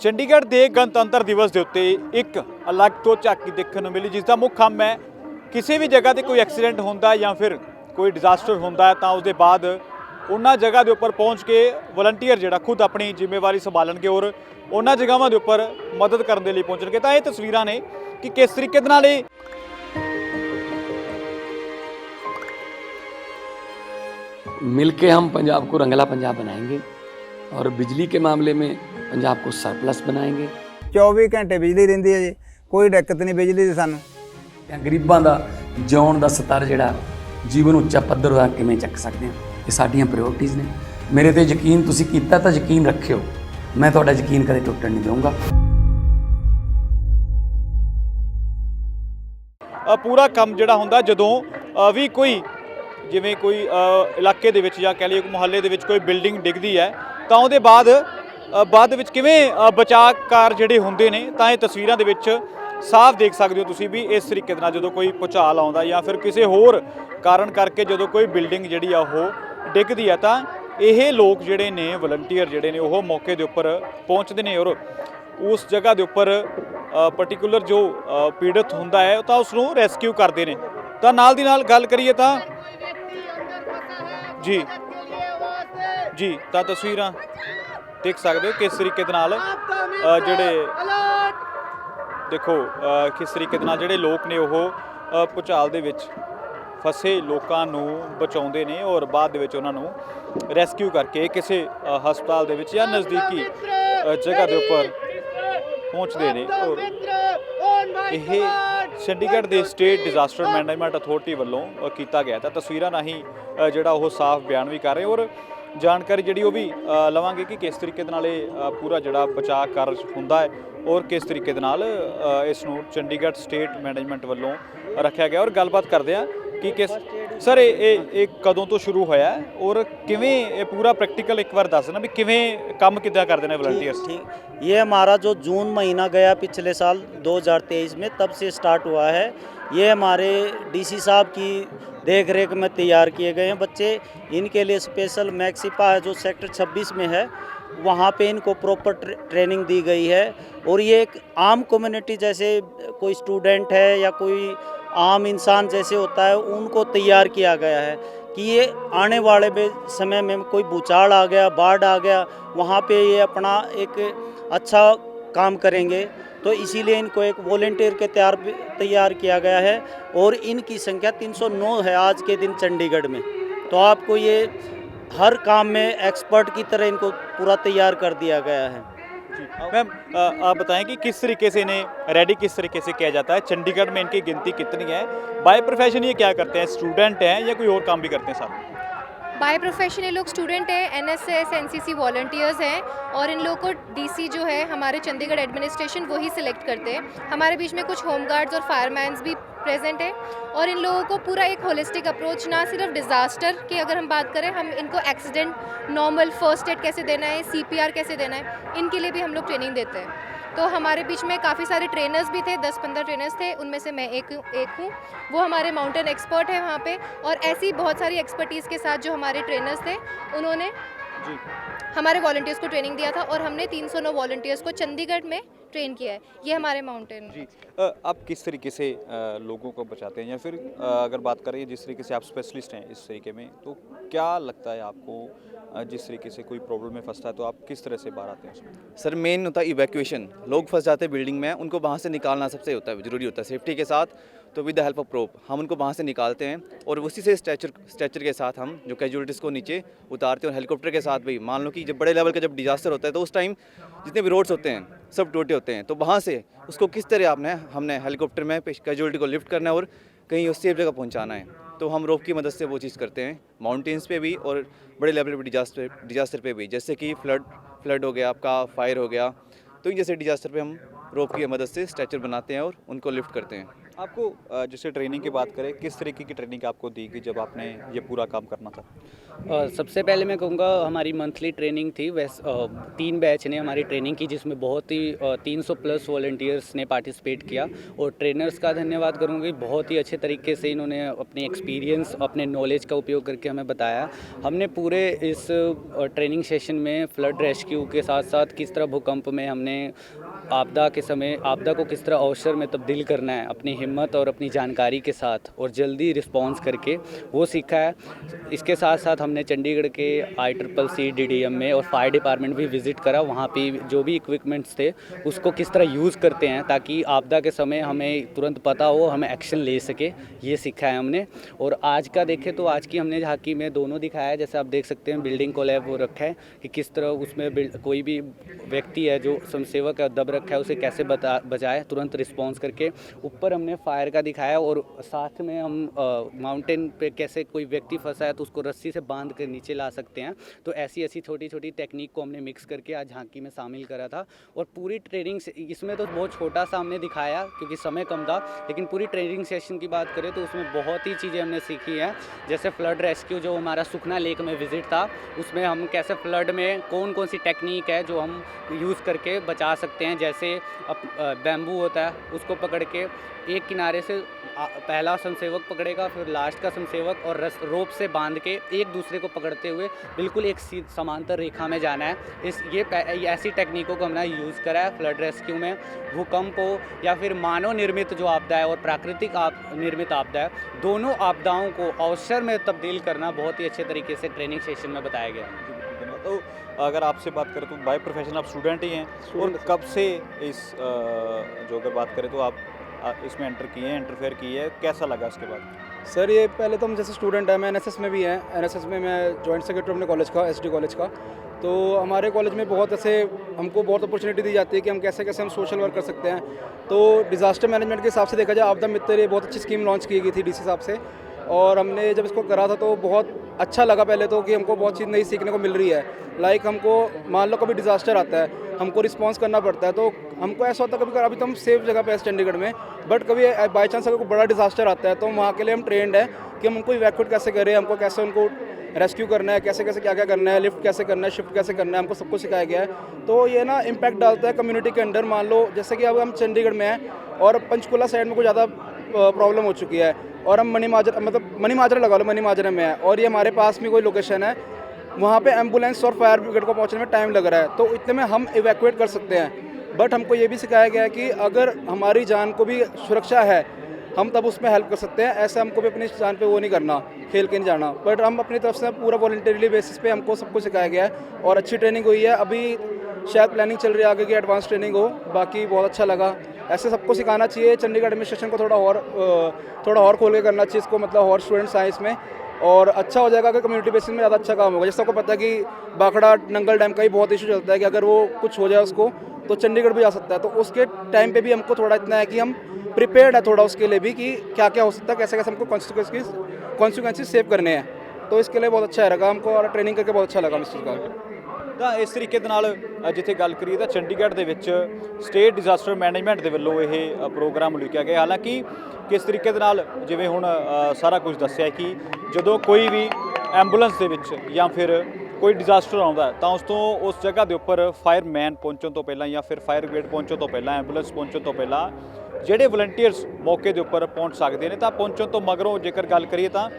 ਚੰਡੀਗੜ੍ਹ ਦੇ ਗਣਤੰਤਰ ਦਿਵਸ ਦੇ ਉੱਤੇ ਇੱਕ ਅਲੱਗ ਤੋਂ ਝਾਕੀ ਦੇਖਣ ਨੂੰ ਮਿਲੀ, ਜਿਸ ਦਾ ਮੁੱਖ ਕੰਮ ਹੈ ਕਿਸੇ ਵੀ ਜਗ੍ਹਾ ਤੇ ਕੋਈ ਐਕਸੀਡੈਂਟ ਹੁੰਦਾ ਜਾਂ ਫਿਰ ਕੋਈ ਡਿਜ਼ਾਸਟਰ ਹੁੰਦਾ ਤਾਂ ਉਸ ਦੇ ਬਾਅਦ ਉਹਨਾਂ ਜਗ੍ਹਾ ਦੇ ਉੱਪਰ ਪਹੁੰਚ ਕੇ ਵਲੰਟੀਅਰ ਜਿਹੜਾ ਖੁਦ ਆਪਣੀ ਜ਼ਿੰਮੇਵਾਰੀ ਸੰਭਾਲਣਗੇ ਔਰ ਉਹਨਾਂ ਜਗ੍ਹਾਵਾਂ ਦੇ ਉੱਪਰ ਮਦਦ ਕਰਨ ਦੇ ਲਈ ਪਹੁੰਚਣਗੇ। ਤਾਂ ਇਹ ਤਸਵੀਰਾਂ ਨੇ ਕਿ ਕਿਸ ਤਰੀਕੇ ਦੇ ਨਾਲ ਇਹ मिलके हम पंजाब को रंगला पंजाब बनाएंगे और बिजली के मामले में पंजाब को सरप्लस बनाएंगे। 24 ਘੰਟੇ ਬਿਜਲੀ ਰਹਿੰਦੀ ਹੈ ਜੀ, ਕੋਈ ਦਿੱਕਤ ਨਹੀਂ ਬਿਜਲੀ ਦੀ ਸਾਨੂੰ। ਗਰੀਬਾਂ ਦਾ ਜਿਉਣ ਦਾ ਸਤਰ ਜਿਹੜਾ ਜੀਵਨ ਉੱਚਾ ਪੱਧਰ ਦਾ ਕਿਵੇਂ ਚੱਕ ਸਕਦੇ ਹਾਂ, ਇਹ ਸਾਡੀਆਂ ਪ੍ਰਾਇੋਰਟੀਜ਼ ਨੇ। ਮੇਰੇ ਤੇ ਯਕੀਨ ਤੁਸੀਂ ਕੀਤਾ ਤਾਂ ਯਕੀਨ ਰੱਖਿਓ, ਮੈਂ ਤੁਹਾਡਾ ਯਕੀਨ ਕਦੇ ਟੁੱਟਣ ਨਹੀਂ ਦਊਂਗਾ। ਪੂਰਾ ਕੰਮ ਜਿਹੜਾ ਹੁੰਦਾ ਜਦੋਂ ਵੀ ਕੋਈ ਜਿਵੇਂ ਕੋਈ ਇਲਾਕੇ ਦੇ ਵਿੱਚ ਜਾਂ ਕਹਿ ਲਈਏ ਮੁਹੱਲੇ ਦੇ ਵਿੱਚ ਕੋਈ ਬਿਲਡਿੰਗ ਡਿੱਗਦੀ ਹੈ ਤਾਂ ਉਹਦੇ ਬਾਅਦ ਵਿੱਚ ਕਿਵੇਂ ਬਚਾਅ ਕਾਰ ਜਿਹੜੇ ਹੁੰਦੇ ਨੇ, ਤਾਂ ਇਹ ਤਸਵੀਰਾਂ ਦੇ ਵਿੱਚ ਸਾਫ਼ ਦੇਖ ਸਕਦੇ ਹੋ ਤੁਸੀਂ ਵੀ ਇਸ ਤਰੀਕੇ ਦੇ ਨਾਲ ਜਦੋਂ ਕੋਈ ਭੂਚਾਲ ਆਉਂਦਾ ਜਾਂ ਫਿਰ ਕਿਸੇ ਹੋਰ ਕਾਰਨ ਕਰਕੇ ਜਦੋਂ ਕੋਈ ਬਿਲਡਿੰਗ ਜਿਹੜੀ ਆ ਉਹ ਡਿੱਗਦੀ ਹੈ ਤਾਂ ਇਹ ਲੋਕ ਜਿਹੜੇ ਨੇ ਵਲੰਟੀਅਰ ਜਿਹੜੇ ਨੇ ਉਹ ਮੌਕੇ ਦੇ ਉੱਪਰ ਪਹੁੰਚਦੇ ਨੇ ਔਰ ਉਸ ਜਗ੍ਹਾ ਦੇ ਉੱਪਰ ਪਾਰਟਿਕੂਲਰ ਜੋ ਪੀੜਤ ਹੁੰਦਾ ਹੈ ਤਾਂ ਉਸ ਨੂੰ ਰੈਸਕਿਊ ਕਰਦੇ ਨੇ। ਤਾਂ ਨਾਲ ਦੀ ਨਾਲ ਗੱਲ ਕਰੀਏ ਤਾਂ ਜੀ ਤਾਂ ਤਸਵੀਰਾਂ ਦੇਖ ਸਕਦੇ ਹੋ ਕਿਸ ਤਰੀਕੇ ਦੇ ਨਾਲ ਜਿਹੜੇ ਦੇਖੋ ਕਿਸ ਤਰੀਕੇ ਦੇ ਨਾਲ ਜਿਹੜੇ ਲੋਕ ਨੇ ਉਹ ਭੂਚਾਲ ਦੇ ਵਿੱਚ ਫਸੇ ਲੋਕਾਂ ਨੂੰ ਬਚਾਉਂਦੇ ਨੇ ਔਰ ਬਾਅਦ ਦੇ ਵਿੱਚ ਉਹਨਾਂ ਨੂੰ ਰੈਸਕਿਊ ਕਰਕੇ ਕਿਸੇ ਹਸਪਤਾਲ ਦੇ ਵਿੱਚ ਜਾਂ ਨਜ਼ਦੀਕੀ ਜਗ੍ਹਾ ਦੇ ਉੱਪਰ ਪਹੁੰਚਦੇ ਨੇ। ਔਰ ਇਹ ਚੰਡੀਗੜ੍ਹ ਦੇ ਸਟੇਟ ਡਿਜ਼ਾਸਟਰ ਮੈਨੇਜਮੈਂਟ ਅਥਾਰਟੀ ਵੱਲੋਂ ਕੀਤਾ ਗਿਆ ਤਾਂ ਤਸਵੀਰਾਂ ਰਾਹੀਂ ਜਿਹੜਾ ਉਹ ਸਾਫ਼ ਬਿਆਨ ਵੀ ਕਰ ਰਹੇ ਔਰ ਜਾਣਕਾਰੀ ਜਿਹੜੀ ਉਹ ਵੀ ਲਵਾਂਗੇ ਕਿ ਕਿਸ ਤਰੀਕੇ ਦੇ ਨਾਲ ਇਹ ਪੂਰਾ ਜਿਹੜਾ ਬਚਾਅ ਕਾਰਜ ਹੁੰਦਾ ਹੈ ਔਰ ਕਿਸ ਤਰੀਕੇ ਦੇ ਨਾਲ ਇਸ ਨੂੰ ਚੰਡੀਗੜ੍ਹ ਸਟੇਟ ਮੈਨੇਜਮੈਂਟ ਵੱਲੋਂ ਰੱਖਿਆ ਗਿਆ। ਔਰ ਗੱਲਬਾਤ ਕਰਦੇ ਹਾਂ कि किस सर ये कदों तो शुरू होया और किवें पूरा प्रैक्टिकल एक बार दस ना भी किवें काम किद्दां करदे ने वॉलंटियर्स? ठीक, ये हमारा जो जून महीना गया पिछले साल 2023 में तब से स्टार्ट हुआ है। ये हमारे डीसी साहब की देख रेख में तैयार किए गए हैं बच्चे। इनके लिए स्पेशल मैक्सिपा है जो सेक्टर 26 में है, वहाँ पे इनको प्रॉपर ट्रेनिंग दी गई है। और ये एक आम कम्युनिटी जैसे कोई स्टूडेंट है या कोई आम इंसान जैसे होता है उनको तैयार किया गया है कि ये आने वाले समय में कोई भूचाल आ गया, बाढ़ आ गया, वहाँ पे ये अपना एक अच्छा काम करेंगे। तो इसीलिए इनको एक वॉलंटियर के तैयार किया गया है और इनकी संख्या 309 है आज के दिन चंडीगढ़ में। तो आपको ये हर काम में एक्सपर्ट की तरह इनको पूरा तैयार कर दिया गया है। मैम आप बताएं कि किस तरीके से इन्हें रेडी किस तरीके से किया जाता है? चंडीगढ़ में इनकी गिनती कितनी है? बाय प्रोफेशन ये क्या करते हैं, स्टूडेंट हैं या कोई और काम भी करते हैं साथ? बाय प्रोफेशन ये लोग स्टूडेंट हैं, एनएसएस एनसीसी वॉलंटियर्स हैं और इन लोगों को डीसी जो है हमारे चंडीगढ़ एडमिनिस्ट्रेशन वही सिलेक्ट करते हैं। हमारे बीच में कुछ होमगार्ड्स और फायरमैन्स भी प्रेजेंट है और इन लोगों को पूरा एक होलिस्टिक अप्रोच, ना सिर्फ डिज़ास्टर की अगर हम बात करें, हम इनको एक्सीडेंट, नॉर्मल फर्स्ट एड कैसे देना है, सीपीआर कैसे देना है, इनके लिए भी हम लोग ट्रेनिंग देते हैं। तो हमारे बीच में काफ़ी सारे ट्रेनर्स भी थे, 10-15 ट्रेनर्स थे, उनमें से मैं एक हूँ। वो हमारे माउंटेन एक्सपर्ट हैं वहाँ पे और ऐसी बहुत सारी एक्सपर्टीज़ के साथ जो हमारे ट्रेनर्स थे उन्होंने हमारे वॉलंटियर्स को ट्रेनिंग दिया था और हमने 309 वॉलंटियर्स को चंडीगढ़ में ट्रेन किया है। ये हमारे माउंटेन जी। आप किस तरीके से लोगों को बचाते हैं या फिर अगर बात करें जिस तरीके से आप स्पेशलिस्ट हैं इस तरीके में, तो क्या लगता है आपको जिस तरीके से कोई प्रॉब्लम में फंसता है तो आप किस तरह से बाहर आते हैं? सर मेन होता है इवैक्यूएशन। लोग फंस जाते हैं बिल्डिंग में, उनको वहाँ से निकालना सबसे ज़रूरी होता है सेफ्टी के साथ। तो with the help of rope हम उनको वहाँ से निकालते हैं और उसी से स्ट्रेचर के साथ हम जो कैजुअलिटीज़ को नीचे उतारते हैं और हेलीकॉप्टर के साथ भी। मान लो कि जब बड़े लेवल का जब डिजास्टर होता है तो उस टाइम जितने भी रोड्स होते हैं सब टूटे होते हैं, तो वहाँ से उसको किस तरह हमने हेलीकॉप्टर में कैजुअलिटी को लिफ्ट करना है और कहीं उस सेफ जगह पहुँचाना है। तो हम रोप की मदद से वो चीज़ करते हैं माउंटेन्स पे भी और बड़े लेवल पे डिजास्टर पे भी, जैसे कि फ्लड हो गया, आपका फायर हो गया, तो जैसे डिजास्टर पे हम रोप की मदद से स्ट्रेचर बनाते हैं और उनको लिफ्ट करते हैं। आपको जैसे ट्रेनिंग की बात करें, किस तरीके की ट्रेनिंग आपको दी गई जब आपने ये पूरा काम करना था? सबसे पहले मैं कहूँगा हमारी मंथली ट्रेनिंग थी, 3 बैच ने हमारी ट्रेनिंग की जिसमें बहुत ही 300 प्लस वॉलंटियर्स ने पार्टिसिपेट किया। और ट्रेनर्स का धन्यवाद करूँगा कि बहुत ही अच्छे तरीके से इन्होंने अपने एक्सपीरियंस, अपने नॉलेज का उपयोग करके हमें बताया। हमने पूरे इस ट्रेनिंग सेशन में फ्लड रेस्क्यू के साथ साथ किस तरह भूकंप में हमने आपदा के समय आपदा को किस तरह अवसर में तब्दील करना है अपनी हिम्मत और अपनी जानकारी के साथ और जल्दी रिस्पॉन्स करके, वो सीखा है। इसके साथ साथ हमने चंडीगढ़ के ICCC DDM में और फायर डिपार्टमेंट भी विज़िट करा। वहाँ पे जो भी इक्विपमेंट्स थे उसको किस तरह यूज़ करते हैं ताकि आपदा के समय हमें तुरंत पता हो, हमें एक्शन ले सके, ये सीखा है हमने। और आज का देखें तो आज की हमने झांकी में दोनों दिखाया है। जैसे आप देख सकते हैं बिल्डिंग को लैब वो रखा है कि किस तरह उसमें कोई भी व्यक्ति है जो स्वयंसेवक है दब रखा है उसे कैसे बचाए तुरंत रिस्पॉन्स करके। ऊपर हमने फायर का दिखाया और साथ में हम माउंटेन पे कैसे कोई व्यक्ति फंसा है तो उसको रस्सी से बांध कर नीचे ला सकते हैं। तो ऐसी छोटी छोटी टेक्निक को हमने मिक्स करके आज झांकी में शामिल करा था। और पूरी ट्रेनिंग से इसमें तो बहुत छोटा सा हमने दिखाया क्योंकि समय कम था, लेकिन पूरी ट्रेनिंग सेशन की बात करें तो उसमें बहुत ही चीज़ें हमने सीखी हैं। जैसे फ्लड रेस्क्यू जो हमारा सुखना लेक में विजिट था, उसमें हम कैसे फ्लड में कौन कौन सी टेक्निक है जो हम यूज़ करके बचा सकते हैं। जैसे बैम्बू होता है उसको पकड़ के एक किनारे से पहला स्वयंसेवक पकड़ेगा, फिर लास्ट का स्वयंसेवक, और रोप से बांध के एक दूसरे को पकड़ते हुए बिल्कुल एक समांतर रेखा में जाना है। ये ऐसी टेक्निकों को हमने यूज़ करा है फ्लड रेस्क्यू में। भूकंप हो या फिर मानव निर्मित जो आपदा है और प्राकृतिक निर्मित आपदा है, दोनों आपदाओं को अवसर में तब्दील करना बहुत ही अच्छे तरीके से ट्रेनिंग सेशन में बताया गया। तो अगर आपसे बात करें तो बाय प्रोफेशन आप स्टूडेंट ही हैं, और कब से इस जो अगर बात करें तो आप इसमें एंटर किए हैं, इंटरफेयर किए हैं, कैसा लगा इसके बाद? सर ये पहले तो हम जैसे स्टूडेंट है, मैं NSS में भी हैं। NSS में मैं जॉइंट सेक्रेटरी अपने कॉलेज का, SD कॉलेज का। तो हमारे कॉलेज में बहुत ऐसे हमको बहुत अपॉर्चुनिटी दी जाती है कि हम कैसे कैसे हम सोशल वर्क कर सकते हैं। तो डिज़ास्टर मैनेजमेंट के हिसाब से देखा जाए, आपदा मित्र ये बहुत अच्छी स्कीम लॉन्च की गई थी DC साहब से, और हमने जब इसको करा था तो बहुत अच्छा लगा पहले तो कि हमको बहुत चीज़ नई सीखने को मिल रही है। लाइक हमको मान लो कभी डिज़ास्टर आता है, हमको रिस्पांस करना पड़ता है, तो हमको ऐसा होता है कभी अभी तो हम सेफ जगह पे है चंडीगढ़ में, बट कभी बाई चांस अगर कोई बड़ा डिज़ास्टर आता है तो वहाँ के लिए हम ट्रेंड है कि हम उनको इवैक्यूएट कैसे करें, हमको कैसे उनको रेस्क्यू करना है, कैसे कैसे क्या क्या करना है, लिफ्ट कैसे करना है, शिफ्ट कैसे करना है, हमको सब कुछ सिखाया गया है। तो ये ना इम्पैक्ट डालता है कम्युनिटी के अंदर। मान लो जैसे कि अब हम चंडीगढ़ में हैं और पंचकुला साइड में कुछ ज़्यादा प्रॉब्लम हो चुकी है, और हम मनी माजरा लगा लो, मनी माजरा में है, और ये हमारे पास में कोई लोकेशन है, वहाँ पे एम्बुलेंस और फायर ब्रिगेड को पहुँचने में टाइम लग रहा है, तो इतने में हम इवैक्यूएट कर सकते हैं। बट हमको ये भी सिखाया गया है कि अगर हमारी जान को भी सुरक्षा है, हम तब उसमें हेल्प कर सकते हैं। ऐसे हमको भी अपनी जान पे वो नहीं करना, खेल के नहीं जाना, बट हम अपनी तरफ से पूरा वॉलंटरीली बेसिस पे हमको सब कुछ सिखाया गया है और अच्छी ट्रेनिंग हुई है। अभी शायद प्लानिंग चल रही है आगे की एडवांस ट्रेनिंग हो, बाकी बहुत अच्छा लगा। ऐसे सबको सिखाना चाहिए। चंडीगढ़ एडमिनिस्ट्रेशन को थोड़ा और खोल के करना चाहिए इसको, मतलब और स्टूडेंट्स आए इसमें, और अच्छा हो जाएगा अगर कम्युनिटी बेसिस में ज़्यादा अच्छा काम होगा। जैसे आपको पता है कि बाखड़ा नंगल डैम का ही बहुत इशू चलता है कि अगर वो कुछ हो जाए उसको तो चंडीगढ़ भी आ सकता है। तो उसके टाइम पे भी हमको थोड़ा इतना है कि हम प्रिपेयर्ड है थोड़ा उसके लिए भी कि क्या क्या हो सकता है, कैसे कैसे हमको कॉन्सिक्वेंसेस सेव करने हैं। तो इसके लिए बहुत अच्छा रहेगा हमको, और ट्रेनिंग करके बहुत अच्छा लगा इस चीज़ का। ਤਾਂ ਇਸ ਤਰੀਕੇ ਦੇ ਨਾਲ ਜਿੱਥੇ ਗੱਲ ਕਰੀਏ ਤਾਂ ਚੰਡੀਗੜ੍ਹ ਦੇ ਵਿੱਚ ਸਟੇਟ ਡਿਜ਼ਾਸਟਰ ਮੈਨੇਜਮੈਂਟ ਦੇ ਵੱਲੋਂ ਇਹ ਪ੍ਰੋਗਰਾਮ ਉਲੀਕਿਆ ਗਿਆ। ਹਾਲਾਂਕਿ ਕਿਸ ਤਰੀਕੇ ਦੇ ਨਾਲ ਜਿਵੇਂ ਹੁਣ ਸਾਰਾ ਕੁਝ ਦੱਸਿਆ ਕਿ ਜਦੋਂ ਕੋਈ ਵੀ ਐਂਬੂਲੈਂਸ ਦੇ ਵਿੱਚ ਜਾਂ ਫਿਰ ਕੋਈ ਡਿਜ਼ਾਸਟਰ ਆਉਂਦਾ ਤਾਂ ਉਸ ਜਗ੍ਹਾ ਦੇ ਉੱਪਰ ਫਾਇਰਮੈਨ ਪਹੁੰਚਣ ਤੋਂ ਪਹਿਲਾਂ ਜਾਂ ਫਿਰ ਫਾਇਰ ਬ੍ਰਿਗੇਡ ਪਹੁੰਚਣ ਤੋਂ ਪਹਿਲਾਂ, ਐਂਬੂਲੈਂਸ ਪਹੁੰਚਣ ਤੋਂ ਪਹਿਲਾਂ ਜਿਹੜੇ ਵਲੰਟੀਅਰਸ ਮੌਕੇ ਦੇ ਉੱਪਰ ਪਹੁੰਚ ਸਕਦੇ ਨੇ, ਤਾਂ ਪਹੁੰਚਣ ਤੋਂ ਮਗਰੋਂ ਜੇਕਰ ਗੱਲ ਕਰੀਏ ਤਾਂ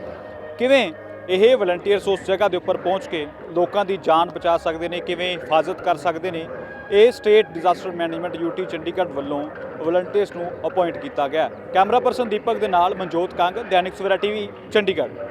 ਕਿਵੇਂ ਇਹ ਵਲੰਟੀਅਰਸ ਉਸ ਜਗ੍ਹਾ ਦੇ ਉੱਪਰ ਪਹੁੰਚ ਕੇ ਲੋਕਾਂ ਦੀ ਜਾਨ ਬਚਾ ਸਕਦੇ ਨੇ, ਕਿਵੇਂ ਹਿਫਾਜ਼ਤ ਕਰ ਸਕਦੇ ਨੇ, ਇਹ state disaster management UT Chandigarh ਵੱਲੋਂ ਵਲੰਟੀਅਰਸ ਨੂੰ ਅਪਾਇੰਟ ਕੀਤਾ ਗਿਆ। ਕੈਮਰਾ ਪਰਸਨ ਦੀਪਕ ਦੇ ਨਾਲ ਮਨਜੋਤ ਕੰਗ, ਦੈਨਿਕ ਸਵੇਰਾ TV ਚੰਡੀਗੜ੍ਹ।